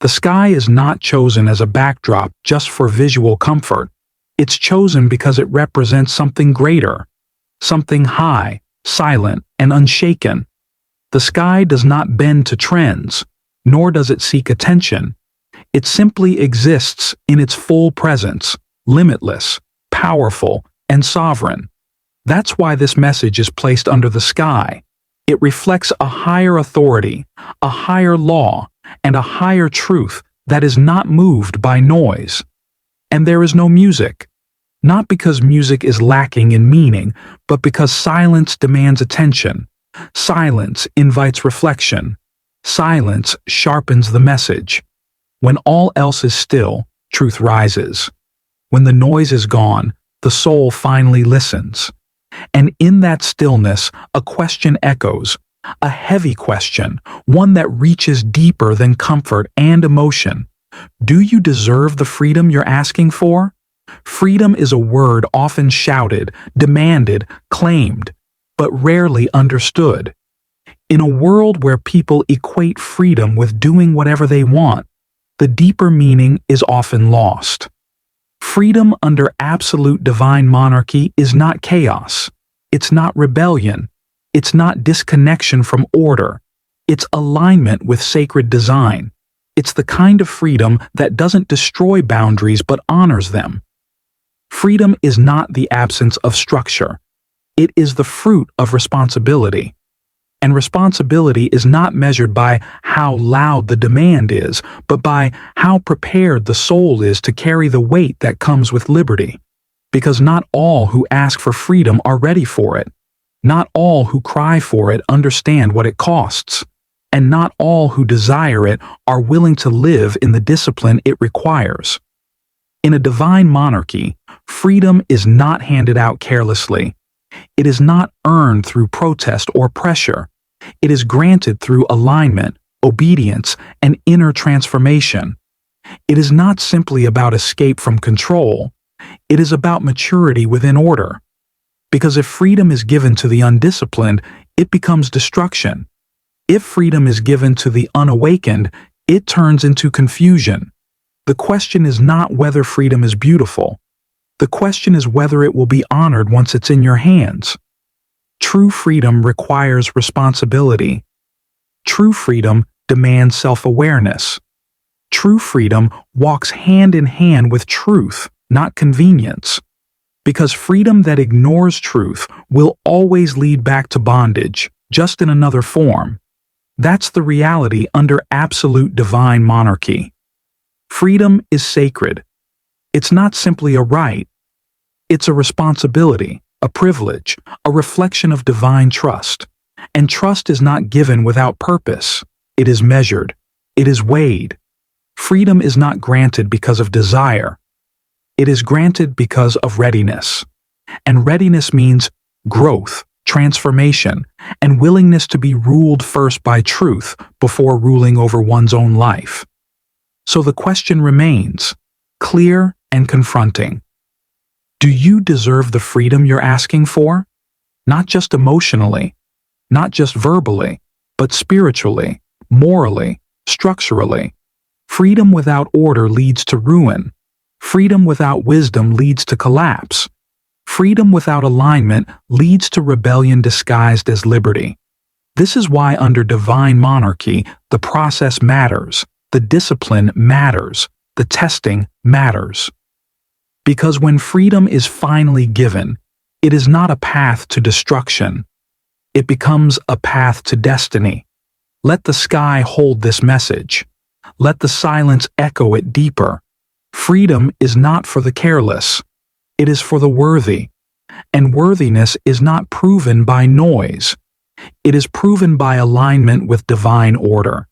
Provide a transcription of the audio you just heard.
The sky is not chosen as a backdrop just for visual comfort. It's chosen because it represents something greater, something high, silent, and unshaken. The sky does not bend to trends, nor does it seek attention. It simply exists in its full presence, limitless, powerful, and sovereign. That's why this message is placed under the sky. It reflects a higher authority, a higher law, and a higher truth that is not moved by noise. And there is no music. Not because music is lacking in meaning, but because silence demands attention. Silence invites reflection. Silence sharpens the message. When all else is still, truth rises. When the noise is gone, the soul finally listens. And in that stillness, a question echoes, a heavy question, one that reaches deeper than comfort and emotion. Do you deserve the freedom you're asking for? Freedom is a word often shouted, demanded, claimed, but rarely understood. In a world where people equate freedom with doing whatever they want, the deeper meaning is often lost. Freedom under absolute divine monarchy is not chaos. It's not rebellion. It's not disconnection from order. It's alignment with sacred design. It's the kind of freedom that doesn't destroy boundaries but honors them. Freedom is not the absence of structure. It is the fruit of responsibility. And responsibility is not measured by how loud the demand is, but by how prepared the soul is to carry the weight that comes with liberty. Because not all who ask for freedom are ready for it. Not all who cry for it understand what it costs. And not all who desire it are willing to live in the discipline it requires. In a divine monarchy, freedom is not handed out carelessly. It is not earned through protest or pressure. It is granted through alignment, obedience, and inner transformation. It is not simply about escape from control. It is about maturity within order. Because if freedom is given to the undisciplined, it becomes destruction. If freedom is given to the unawakened, it turns into confusion. The question is not whether freedom is beautiful. The question is whether it will be honored once it's in your hands. True freedom requires responsibility. True freedom demands self-awareness. True freedom walks hand in hand with truth, not convenience. Because freedom that ignores truth will always lead back to bondage, just in another form. That's the reality under absolute divine monarchy. Freedom is sacred. It's not simply a right. It's a responsibility, a privilege, a reflection of divine trust. And trust is not given without purpose. It is measured. It is weighed. Freedom is not granted because of desire. It is granted because of readiness. And readiness means growth, transformation, and willingness to be ruled first by truth before ruling over one's own life. So the question remains, clear and confronting. Do you deserve the freedom you're asking for? Not just emotionally, not just verbally, but spiritually, morally, structurally. Freedom without order leads to ruin. Freedom without wisdom leads to collapse. Freedom without alignment leads to rebellion disguised as liberty. This is why under divine monarchy, the process matters, the discipline matters, the testing matters. Because when freedom is finally given, it is not a path to destruction. It becomes a path to destiny. Let the sky hold this message. Let the silence echo it deeper. Freedom is not for the careless. It is for the worthy. And worthiness is not proven by noise. It is proven by alignment with divine order.